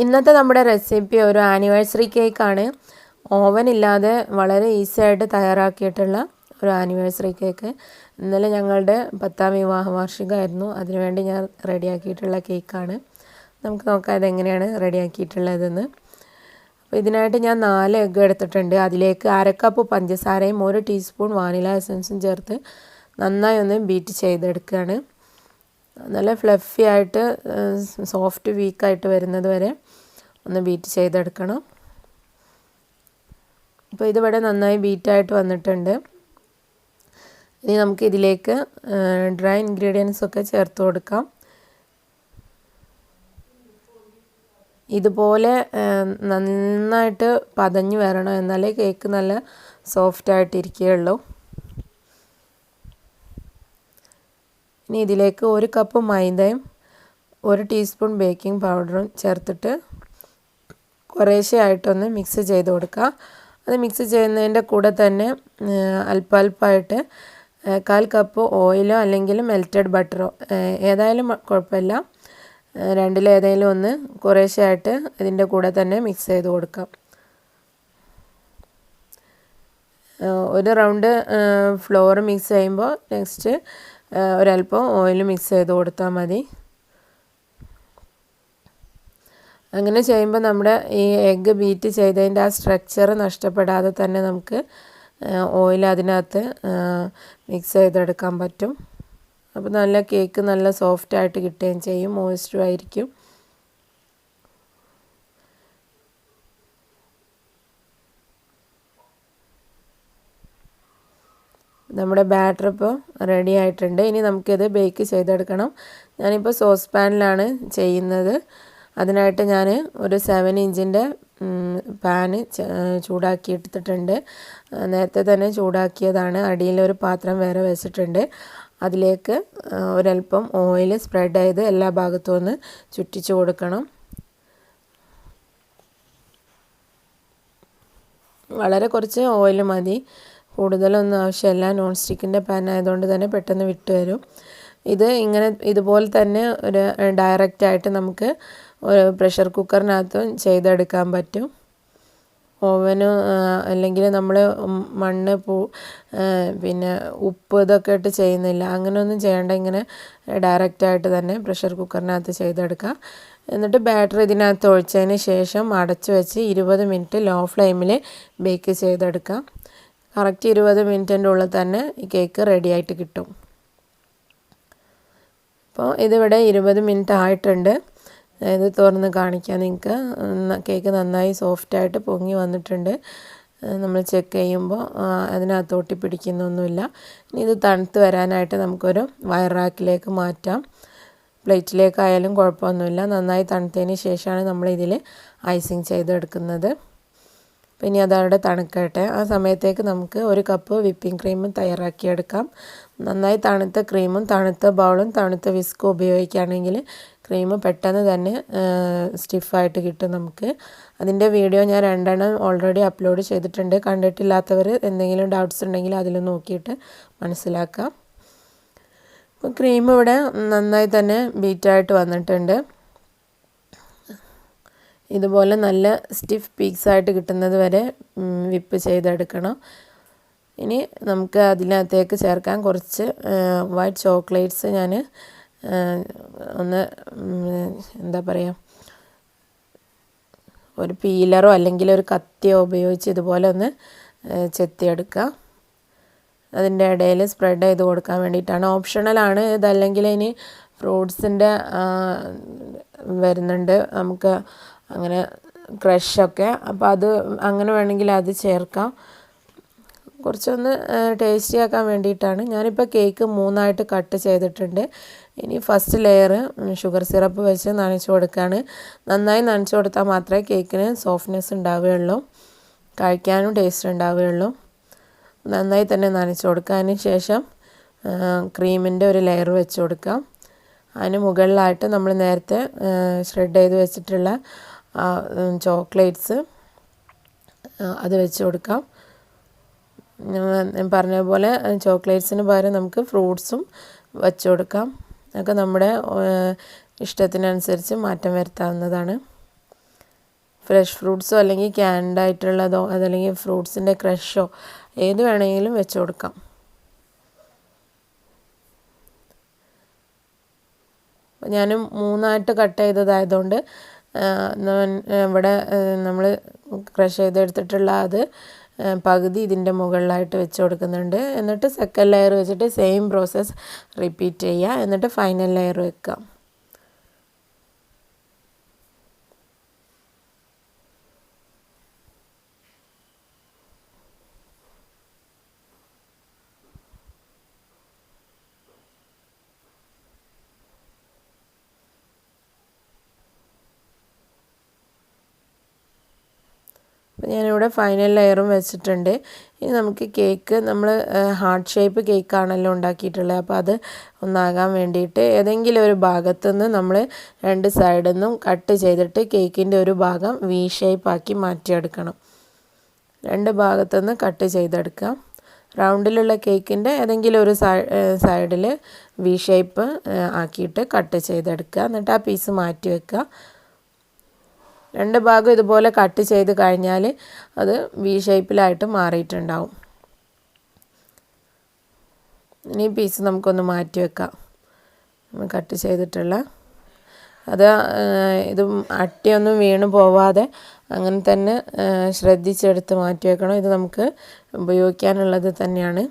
ഇന്നത്തെ നമ്മുടെ റെസിപ്പി ഒരു ആനിവേഴ്സറി കേക്കാണ്. ഓവൻ ഇല്ലാതെ വളരെ ഈസി ആയിട്ട് തയ്യാറാക്കിയിട്ടുള്ള ഒരു ആനിവേഴ്സറി കേക്ക്. ഇന്നലെ ഞങ്ങളുടെ 10ാം വിവാഹ വാർഷികമായിരുന്നു. അതിനുവേണ്ടി ഞാൻ റെഡിയാക്കിയിട്ടുള്ള കേക്കാണ്. നമുക്ക് നോക്കാം ഇതെങ്ങനെയാണ് റെഡിയാക്കിയിട്ടുള്ളതെന്ന്. അപ്പോൾ ഇതിനായിട്ട് ഞാൻ 4 എഗ്ഗ് എടുത്തിട്ടുണ്ട്. അതിലേക്ക് 1/2 കപ്പ് പഞ്ചസാരയും 1 ടീസ്പൂൺ വാനില എസൻസും ചേർത്ത് നന്നായി ഒന്ന് ബീറ്റ് ചെയ്തെടുക്കുകയാണ്. നല്ല ഫ്ലഫി ആയിട്ട് സോഫ്റ്റ് വീക്കായിട്ട് വരുന്നത് വരെ ഒന്ന് ബീറ്റ് ചെയ്തെടുക്കണം. ഇപ്പോൾ ഇതിവിടെ നന്നായി ബീറ്റായിട്ട് വന്നിട്ടുണ്ട്. ഇനി നമുക്ക് ഇതിലേക്ക് ഡ്രൈ ഇൻഗ്രീഡിയൻസ് ഒക്കെ ചേർത്ത് കൊടുക്കാം. ഇതുപോലെ നന്നായിട്ട് പതഞ്ഞ് വരണം, എന്നാലേ കേക്ക് നല്ല സോഫ്റ്റായിട്ടിരിക്കുകയുള്ളൂ. ഇനി ഇതിലേക്ക് 1 കപ്പ് മൈദയും 1 ടീസ്പൂൺ ബേക്കിംഗ് പൗഡറും ചേർത്തിട്ട് കുറേശ്ശെ ആയിട്ടൊന്ന് മിക്സ് ചെയ്ത് കൊടുക്കുക. അത് മിക്സ് ചെയ്യുന്നതിൻ്റെ കൂടെ തന്നെ അല്പായിട്ട് 1/4 കപ്പ് ഓയിലോ അല്ലെങ്കിൽ മെൽറ്റഡ് ബട്ടറോ ഏതായാലും കുഴപ്പമില്ല, രണ്ടിലേതെങ്കിലും ഒന്ന് കുറേശ്ശെ ആയിട്ട് ഇതിൻ്റെ കൂടെ തന്നെ മിക്സ് ചെയ്ത് കൊടുക്കാം. ഒരു റൗണ്ട് ഫ്ലോർ മിക്സ് ചെയ്യുമ്പോൾ നെക്സ്റ്റ് ഒരല്പം ഓയിൽ മിക്സ് ചെയ്ത് കൊടുത്താൽ മതി. അങ്ങനെ ചെയ്യുമ്പോൾ നമ്മുടെ ഈ എഗ്ഗ് ബീറ്റ് ചെയ്തതിൻ്റെ ആ സ്ട്രക്ചർ നഷ്ടപ്പെടാതെ തന്നെ നമുക്ക് ഓയിൽ അതിനകത്ത് മിക്സ് ചെയ്തെടുക്കാൻ പറ്റും. അപ്പോൾ നല്ല കേക്ക് നല്ല സോഫ്റ്റായിട്ട് കിട്ടുകയും ചെയ്യും, മോയ്സ്റ്റും ആയിരിക്കും. നമ്മുടെ ബാറ്റർ ഇപ്പോൾ റെഡി ആയിട്ടുണ്ട്. ഇനി നമുക്കിത് ബേക്ക് ചെയ്തെടുക്കണം. ഞാനിപ്പോൾ സോസ് പാനിലാണ് ചെയ്യുന്നത്. അതിനായിട്ട് ഞാൻ ഒരു 7 ഇഞ്ചിൻ്റെ പാന് ചൂടാക്കി എടുത്തിട്ടുണ്ട്. നേരത്തെ തന്നെ ചൂടാക്കിയതാണ്. അടിയിലൊരു പാത്രം വേറെ വെച്ചിട്ടുണ്ട്. അതിലേക്ക് ഒരല്പം ഓയിൽ സ്പ്രെഡ് ചെയ്ത് എല്ലാ ഭാഗത്തും ഒന്ന് ചുറ്റിച്ച് കൊടുക്കണം. വളരെ കുറച്ച് ഓയിൽ മതി, കൂടുതലൊന്നും ആവശ്യമില്ല. നോൺ സ്റ്റിക്കിൻ്റെ പാൻ ആയതുകൊണ്ട് തന്നെ പെട്ടെന്ന് വിട്ട് വരും. ഇതുപോലെ തന്നെ ഒരു ഡയറക്റ്റായിട്ട് നമുക്ക് ഒരു പ്രഷർ കുക്കറിനകത്തും ചെയ്തെടുക്കാൻ പറ്റും. ഓവന് അല്ലെങ്കിൽ നമ്മൾ മണ്ണ് പിന്നെ ഉപ്പ് ഇതൊക്കെ ഇട്ട് ചെയ്യുന്നില്ല, അങ്ങനെയൊന്നും ചെയ്യേണ്ട. ഇങ്ങനെ ഡയറക്റ്റായിട്ട് തന്നെ പ്രഷർ കുക്കറിനകത്ത് ചെയ്തെടുക്കാം. എന്നിട്ട് ബാറ്റർ ഇതിനകത്ത് ഒഴിച്ചതിന് ശേഷം അടച്ചു വെച്ച് 20 മിനിറ്റ് ലോ ഫ്ലെയിമിൽ ബേക്ക് ചെയ്തെടുക്കാം. കറക്റ്റ് 20 മിനിറ്റിൻ്റെ ഉള്ളിൽ തന്നെ ഈ കേക്ക് റെഡി ആയിട്ട് കിട്ടും. അപ്പോൾ ഇതിവിടെ 20 മിനിറ്റ് ആയിട്ടുണ്ട്. ഇത് തുറന്ന് കാണിക്കാം നിങ്ങൾക്ക്. കേക്ക് നന്നായി സോഫ്റ്റായിട്ട് പൊങ്ങി വന്നിട്ടുണ്ട്. നമ്മൾ ചെക്ക് ചെയ്യുമ്പോൾ അതിനകത്ത് ഒട്ടിപ്പിടിക്കുന്നൊന്നുമില്ല. ഇനി ഇത് തണുത്ത് വരാനായിട്ട് നമുക്കൊരു വയർ റാക്കിലേക്ക് മാറ്റാം. പ്ലേറ്റിലേക്കായാലും കുഴപ്പമൊന്നുമില്ല. നന്നായി തണുത്തതിന് ശേഷമാണ് നമ്മളിതിൽ ഐസിങ് ചെയ്തെടുക്കുന്നത്. പിന്നെ അതവിടെ തണുക്കട്ടെ. ആ സമയത്തേക്ക് നമുക്ക് 1 കപ്പ് വിപ്പിംഗ് ക്രീമും തയ്യാറാക്കിയെടുക്കാം. നന്നായി തണുത്ത ക്രീമും തണുത്ത ബൗളും തണുത്ത വിസ്കും ഉപയോഗിക്കുകയാണെങ്കിൽ ക്രീം പെട്ടെന്ന് തന്നെ സ്റ്റിഫായിട്ട് കിട്ടും നമുക്ക്. അതിൻ്റെ വീഡിയോ ഞാൻ 2 എണ്ണം ഓൾറെഡി അപ്ലോഡ് ചെയ്തിട്ടുണ്ട്. കണ്ടിട്ടില്ലാത്തവർ എന്തെങ്കിലും ഡൗട്ട്സ് ഉണ്ടെങ്കിൽ അതിൽ നോക്കിയിട്ട് മനസ്സിലാക്കാം. അപ്പോൾ ക്രീം ഇവിടെ നന്നായി തന്നെ ബീറ്റായിട്ട് വന്നിട്ടുണ്ട്. ഇതുപോലെ നല്ല സ്റ്റിഫ് പീക്സായിട്ട് കിട്ടുന്നത് വരെ വിപ്പ് ചെയ്തെടുക്കണം. ഇനി നമുക്ക് അതിനകത്തേക്ക് ചേർക്കാൻ കുറച്ച് വൈറ്റ് ചോക്ലേറ്റ്സ് ഞാൻ ഒന്ന് എന്താ പറയുക, ഒരു പീലറോ അല്ലെങ്കിൽ ഒരു കത്തിയോ ഉപയോഗിച്ച് ഇതുപോലെ ഒന്ന് ചെത്തിയെടുക്കുക. അതിൻ്റെ ഇടയിൽ സ്പ്രെഡ് ചെയ്ത് കൊടുക്കാൻ വേണ്ടിയിട്ടാണ്. ഓപ്ഷണലാണ് ഇതല്ലെങ്കിൽ ഇനി ഫ്രൂട്ട്സിൻ്റെ വരുന്നുണ്ട് നമുക്ക് അങ്ങനെ ക്രഷൊക്കെ. അപ്പോൾ അത് അങ്ങനെ വേണമെങ്കിൽ അത് ചേർക്കാം. കുറച്ചൊന്ന് ടേസ്റ്റി ആക്കാൻ വേണ്ടിയിട്ടാണ്. ഞാനിപ്പോൾ കേക്ക് 3ആയിട്ട് കട്ട് ചെയ്തിട്ടുണ്ട്. ഇനി ഫസ്റ്റ് ലെയർ ഷുഗർ സിറപ്പ് വെച്ച് നനച്ച് കൊടുക്കുകയാണ്. നന്നായി നനച്ച് കൊടുത്താൽ മാത്രമേ കേക്കിന് സോഫ്റ്റ്നെസ് ഉണ്ടാവുകയുള്ളൂ, കഴിക്കാനും ടേസ്റ്റ് ഉണ്ടാവുകയുള്ളൂ. നന്നായി തന്നെ നനച്ച് കൊടുക്കുക. അതിന് ശേഷം ക്രീമിൻ്റെ ഒരു ലെയർ വെച്ച് കൊടുക്കാം. അതിന് മുകളിലായിട്ട് നമ്മൾ നേരത്തെ ഷ്രെഡ് ചെയ്ത് വെച്ചിട്ടുള്ള ചോക്ലേറ്റ്സ് അത് വെച്ച് കൊടുക്കാം. ഞാൻ പറഞ്ഞ പോലെ ചോക്ലേറ്റ്സിന് പകരം നമുക്ക് ഫ്രൂട്ട്സും വെച്ച് കൊടുക്കാം. ഒക്കെ നമ്മുടെ ഇഷ്ടത്തിനനുസരിച്ച് മാറ്റം വരുത്താവുന്നതാണ്. ഫ്രഷ് ഫ്രൂട്ട്സോ അല്ലെങ്കിൽ ക്യാൻഡ് ആയിട്ടുള്ളതോ അതല്ലെങ്കിൽ ഫ്രൂട്ട്സിൻ്റെ ക്രഷോ ഏത് വേണമെങ്കിലും വെച്ച് കൊടുക്കാം. ഞാൻ 3ആയിട്ട് കട്ട് ചെയ്തതായതുകൊണ്ട് ഇവിടെ നമ്മൾ ക്രഷ് ചെയ്തെടുത്തിട്ടുള്ള അത് പകുതി ഇതിൻ്റെ മുകളിലായിട്ട് വെച്ച് കൊടുക്കുന്നുണ്ട്. എന്നിട്ട് സെക്കൻഡ് ലെയർ വെച്ചിട്ട് സെയിം പ്രോസസ്സ് റിപ്പീറ്റ് ചെയ്യുക. എന്നിട്ട് ഫൈനൽ ലെയർ വെക്കുക. അപ്പോൾ ഞാനിവിടെ ഫൈനൽ ലെയറും വെച്ചിട്ടുണ്ട്. ഇനി നമുക്ക് കേക്ക് നമ്മൾ ഹാർട്ട് ഷേപ്പ് കേക്കാണല്ലോ ഉണ്ടാക്കിയിട്ടുള്ളത്. അപ്പോൾ അത് ഒന്നാകാൻ വേണ്ടിയിട്ട് ഏതെങ്കിലും ഒരു ഭാഗത്തു നിന്ന് നമ്മൾ 2 സൈഡിൽ നിന്നും കട്ട് ചെയ്തിട്ട് കേക്കിൻ്റെ ഒരു ഭാഗം വി ഷേപ്പാക്കി മാറ്റിയെടുക്കണം. 2 ഭാഗത്തു നിന്ന് കട്ട് ചെയ്തെടുക്കാം. റൗണ്ടിലുള്ള കേക്കിൻ്റെ ഏതെങ്കിലും ഒരു സൈഡിൽ വി ഷേപ്പ് ആക്കിയിട്ട് കട്ട് ചെയ്തെടുക്കുക. എന്നിട്ട് ആ പീസ് മാറ്റി വെക്കുക. 2 ഭാഗം ഇതുപോലെ കട്ട് ചെയ്ത് കഴിഞ്ഞാൽ അത് വി ഷേപ്പിലായിട്ട് മാറിയിട്ടുണ്ടാവും. ഇനി പീസ് നമുക്കൊന്ന് മാറ്റി വെക്കാം. കട്ട് ചെയ്തിട്ടുള്ള അത് ഇത് അട്ടിയൊന്നും വീണ് പോവാതെ അങ്ങനെ തന്നെ ശ്രദ്ധിച്ചെടുത്ത് മാറ്റി വെക്കണം. ഇത് നമുക്ക് ഉപയോഗിക്കാനുള്ളത് തന്നെയാണ്.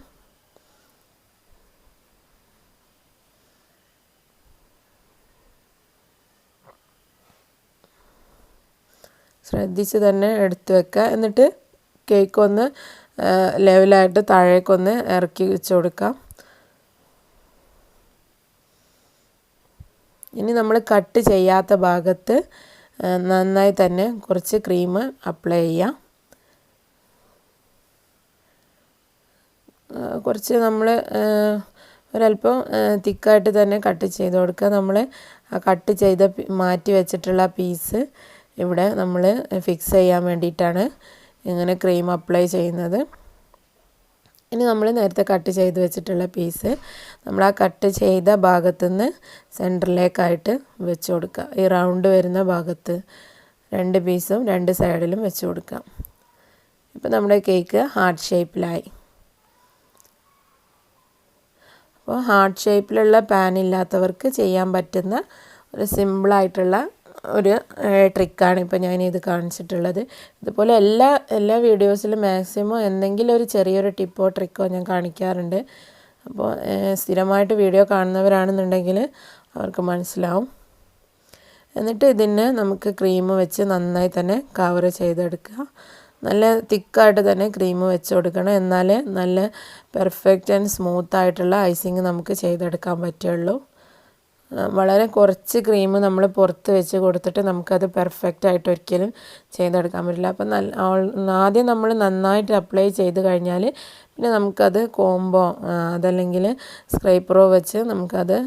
ശ്രദ്ധിച്ച് തന്നെ എടുത്ത് വെക്കുക. എന്നിട്ട് കേക്ക് ഒന്ന് ലെവലായിട്ട് താഴേക്കൊന്ന് ഇറക്കി വെച്ച് കൊടുക്കാം. ഇനി നമ്മൾ കട്ട് ചെയ്യാത്ത ഭാഗത്ത് നന്നായി തന്നെ കുറച്ച് ക്രീം അപ്ലൈ ചെയ്യാം. കുറച്ച് നമ്മൾ ഒരല്പം തിക്കായിട്ട് തന്നെ കട്ട് ചെയ്ത് കൊടുക്കുക. നമ്മൾ കട്ട് ചെയ്ത് മാറ്റി വെച്ചിട്ടുള്ള പീസ് ഇവിടെ നമ്മൾ ഫിക്സ് ചെയ്യാൻ വേണ്ടിയിട്ടാണ് ഇങ്ങനെ ക്രീം അപ്ലൈ ചെയ്യുന്നത്. ഇനി നമ്മൾ നേരത്തെ കട്ട് ചെയ്ത് വെച്ചിട്ടുള്ള പീസ് നമ്മൾ ആ കട്ട് ചെയ്ത ഭാഗത്തുനിന്ന് സെൻറ്ററിലേക്കായിട്ട് വെച്ച് കൊടുക്കുക. ഈ റൗണ്ട് വരുന്ന ഭാഗത്ത് 2 പീസും 2 സൈഡിലും വെച്ച് കൊടുക്കാം. ഇപ്പോൾ നമ്മുടെ കേക്ക് ഹാർട്ട് ഷേപ്പിലായി. അപ്പോൾ ഹാർട്ട് ഷേപ്പിലുള്ള പാൻ ഇല്ലാത്തവർക്ക് ചെയ്യാൻ പറ്റുന്ന ഒരു സിമ്പിളായിട്ടുള്ള ഒരു ട്രിക്കാണ് ഇപ്പോൾ ഞാനിത് കാണിച്ചിട്ടുള്ളത്. ഇതുപോലെ എല്ലാ വീഡിയോസിലും മാക്സിമം എന്തെങ്കിലും ഒരു ചെറിയൊരു ടിപ്പോ ട്രിക്കോ ഞാൻ കാണിക്കാറുണ്ട്. അപ്പോൾ സ്ഥിരമായിട്ട് വീഡിയോ കാണുന്നവരാണെന്നുണ്ടെങ്കിൽ അവർക്ക് മനസ്സിലാവും. എന്നിട്ട് ഇതിന് നമുക്ക് ക്രീം വെച്ച് നന്നായി തന്നെ കവർ ചെയ്തെടുക്കുക. നല്ല തിക്കായിട്ട് തന്നെ ക്രീം വെച്ച് കൊടുക്കണം. എന്നാലേ നല്ല പെർഫെക്റ്റ് ആൻഡ് സ്മൂത്തായിട്ടുള്ള ഐസിങ് നമുക്ക് ചെയ്തെടുക്കാൻ പറ്റുള്ളൂ. വളരെ കുറച്ച് ക്രീം നമ്മൾ പുറത്ത് വെച്ച് കൊടുത്തിട്ട് നമുക്കത് പെർഫെക്റ്റ് ആയിട്ട് ഒരിക്കലും ചെയ്തെടുക്കാൻ പറ്റില്ല. അപ്പം ആദ്യം നമ്മൾ നന്നായിട്ട് അപ്ലൈ ചെയ്ത് കഴിഞ്ഞാൽ പിന്നെ നമുക്കത് കോമ്പോ അതല്ലെങ്കിൽ സ്ക്രൈപ്പറോ വെച്ച് നമുക്കത്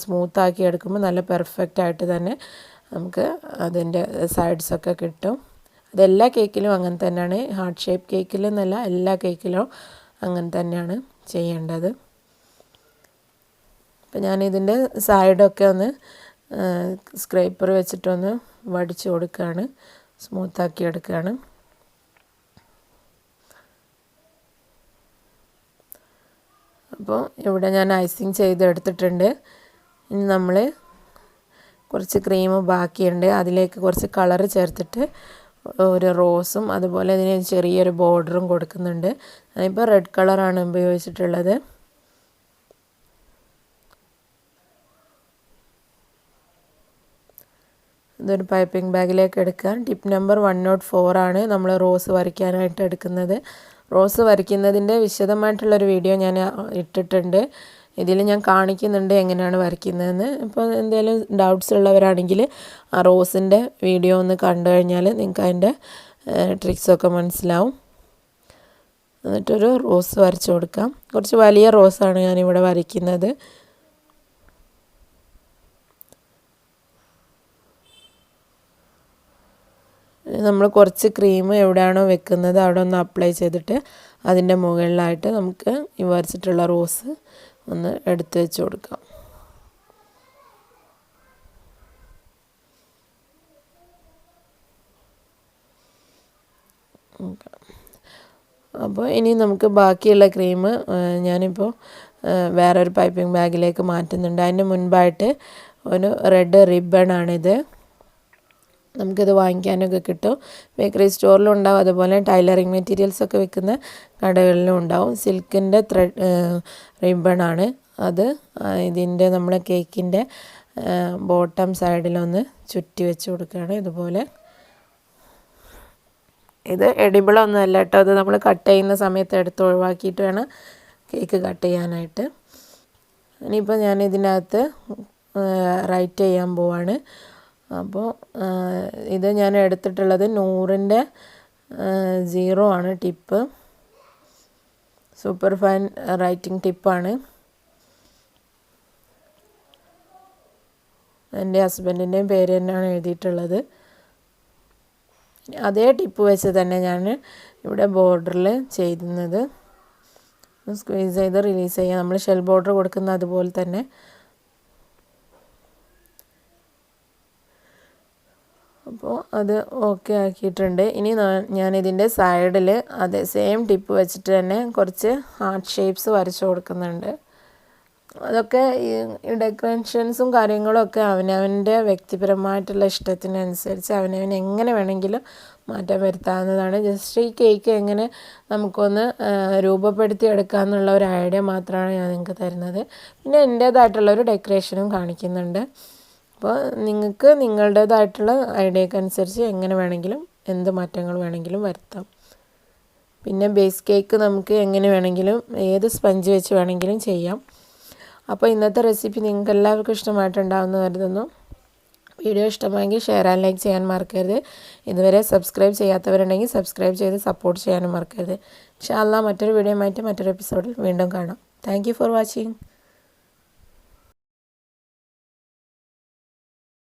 സ്മൂത്താക്കി എടുക്കുമ്പോൾ നല്ല പെർഫെക്റ്റ് ആയിട്ട് തന്നെ നമുക്ക് അതിൻ്റെ സൈഡ്സൊക്കെ കിട്ടും. അതെല്ലാ കേക്കിലും അങ്ങനെ തന്നെയാണ്. ഹാർട്ട് ഷേപ്പ് കേക്കിലെന്നല്ല, എല്ലാ കേക്കിലും അങ്ങനെ തന്നെയാണ് ചെയ്യേണ്ടത്. അപ്പോൾ ഞാനിതിൻ്റെ സൈഡൊക്കെ ഒന്ന് സ്ക്രൈപ്പർ വെച്ചിട്ടൊന്ന് വടിച്ച് കൊടുക്കുകയാണ്, സ്മൂത്താക്കി എടുക്കുകയാണ്. അപ്പോൾ ഇവിടെ ഞാൻ ഐസിങ് ചെയ്തെടുത്തിട്ടുണ്ട്. ഇനി നമ്മൾ കുറച്ച് ക്രീം ബാക്കിയുണ്ട്, അതിലേക്ക് കുറച്ച് കളർ ചേർത്തിട്ട് ഒരു റോസും അതുപോലെ ഇതിന് ചെറിയൊരു ബോർഡറും കൊടുക്കുന്നുണ്ട്. ഞാനിപ്പോൾ റെഡ് കളറാണ് ഉപയോഗിച്ചിട്ടുള്ളത്. ഇതൊരു പൈപ്പിംഗ് ബാഗിലേക്ക് എടുക്കാം. ടിപ്പ് നമ്പർ 104 ആണ് നമ്മൾ റോസ് വരയ്ക്കാനായിട്ട് എടുക്കുന്നത്. റോസ് വരയ്ക്കുന്നതിൻ്റെ വിശദമായിട്ടുള്ളൊരു വീഡിയോ ഞാൻ ഇട്ടിട്ടുണ്ട്. ഇതിൽ ഞാൻ കാണിക്കുന്നുണ്ട് എങ്ങനെയാണ് വരയ്ക്കുന്നതെന്ന്. ഇപ്പോൾ എന്തെങ്കിലും ഡൗട്ട്സ് ഉള്ളവരാണെങ്കിൽ ആ റോസിൻ്റെ വീഡിയോ ഒന്ന് കണ്ടു കഴിഞ്ഞാൽ നിങ്ങൾക്ക് അതിൻ്റെ ട്രിക്സൊക്കെ മനസ്സിലാവും. എന്നിട്ടൊരു റോസ് വരച്ച് കൊടുക്കാം. കുറച്ച് വലിയ റോസാണ് ഞാനിവിടെ വരയ്ക്കുന്നത്. നമ്മൾ കുറച്ച് ക്രീം എവിടെയാണോ വെക്കുന്നത് അവിടെ ഒന്ന് അപ്ലൈ ചെയ്തിട്ട് അതിൻ്റെ മുകളിലായിട്ട് നമുക്ക് ഈ വരച്ചിട്ടുള്ള റോസ് ഒന്ന് എടുത്ത് വെച്ച് കൊടുക്കാം. അപ്പോൾ ഇനി നമുക്ക് ബാക്കിയുള്ള ക്രീം ഞാനിപ്പോൾ വേറൊരു പൈപ്പിംഗ് ബാഗിലേക്ക് മാറ്റുന്നുണ്ട്. അതിന് മുൻപായിട്ട് ഒരു റെഡ് റിബണാണിത്. നമുക്കിത് വാങ്ങിക്കാനൊക്കെ കിട്ടും. ബേക്കറി സ്റ്റോറിലും ഉണ്ടാവും, അതുപോലെ ടൈലറിങ് മെറ്റീരിയൽസൊക്കെ വിൽക്കുന്ന കടകളിലും ഉണ്ടാവും. സിൽക്കിൻ്റെ റിബണാണ് അത്. ഇതിൻ്റെ നമ്മളെ കേക്കിൻ്റെ ബോട്ടം സൈഡിലൊന്ന് ചുറ്റി വെച്ച് കൊടുക്കുകയാണ് ഇതുപോലെ. ഇത് എഡിബിളൊന്നും അല്ല കേട്ടോ, അത് നമ്മൾ കട്ട് ചെയ്യുന്ന സമയത്ത് എടുത്ത് ഒഴിവാക്കിയിട്ട് വേണം കേക്ക് കട്ട് ചെയ്യാനായിട്ട്. ഇനിയിപ്പോൾ ഞാൻ ഇതിനകത്ത് റൈറ്റ് ചെയ്യാൻ പോവാണ്. അപ്പോൾ ഇത് ഞാൻ എടുത്തിട്ടുള്ളത് 100ൻ്റെ 0 ആണ് ടിപ്പ്. സൂപ്പർ ഫൈൻ റൈറ്റിംഗ് ടിപ്പാണ്. എൻ്റെ ഹസ്ബൻഡിൻ്റെയും പേര് തന്നെയാണ് എഴുതിയിട്ടുള്ളത്. അതേ ടിപ്പ് വെച്ച് തന്നെ ഞാൻ ഇവിടെ ബോർഡറിൽ ചെയ്യുന്നത്. സ്ക്വീസ് ചെയ്ത് റിലീസ് ചെയ്യുക, നമ്മൾ ഷെൽ ബോർഡർ കൊടുക്കുന്ന അതുപോലെ തന്നെ. അപ്പോൾ അത് ഓക്കെ ആക്കിയിട്ടുണ്ട്. ഇനി ഞാനിതിൻ്റെ സൈഡിൽ അതേ സെയിം ടിപ്പ് വെച്ചിട്ട് തന്നെ കുറച്ച് ഹാർട്ട് ഷേപ്സ് വരച്ച് കൊടുക്കുന്നുണ്ട്. അതൊക്കെ ഈ ഡെക്കറേഷൻസും കാര്യങ്ങളും ഒക്കെ അവനവൻ്റെ വ്യക്തിപരമായിട്ടുള്ള ഇഷ്ടത്തിനനുസരിച്ച് അവനവൻ എങ്ങനെ വേണമെങ്കിലും മാറ്റം വരുത്താവുന്നതാണ്. ജസ്റ്റ് ഈ കേക്ക് എങ്ങനെ നമുക്കൊന്ന് രൂപപ്പെടുത്തി എടുക്കാമെന്നുള്ള ഒരു ഐഡിയ മാത്രമാണ് ഞാൻ നിങ്ങൾക്ക് തരുന്നത്. പിന്നെ എൻ്റേതായിട്ടുള്ളൊരു ഡെക്കറേഷനും കാണിക്കുന്നുണ്ട്. അപ്പോൾ നിങ്ങൾക്ക് നിങ്ങളുടേതായിട്ടുള്ള ഐഡിയക്കനുസരിച്ച് എങ്ങനെ വേണമെങ്കിലും എന്ത് മാറ്റങ്ങൾ വേണമെങ്കിലും വരുത്താം. പിന്നെ ബേസ് കേക്ക് നമുക്ക് എങ്ങനെ വേണമെങ്കിലും ഏത് സ്പഞ്ച് വെച്ച് വേണമെങ്കിലും ചെയ്യാം. അപ്പോൾ ഇന്നത്തെ റെസിപ്പി നിങ്ങൾക്ക് എല്ലാവർക്കും ഇഷ്ടമായിട്ടുണ്ടാവുമെന്ന് കരുതുന്നു. വീഡിയോ ഇഷ്ടമായെങ്കിൽ ഷെയർ ആൻഡ് ലൈക്ക് ചെയ്യാൻ മറക്കരുത്. ഇതുവരെ സബ്സ്ക്രൈബ് ചെയ്യാത്തവരുണ്ടെങ്കിൽ സബ്സ്ക്രൈബ് ചെയ്ത് സപ്പോർട്ട് ചെയ്യാനും മറക്കരുത്. ഇൻഷാ അല്ലാഹ് മറ്റൊരു വീഡിയോയുമായിട്ട് മറ്റൊരു എപ്പിസോഡിൽ വീണ്ടും കാണാം. Thank you for watching.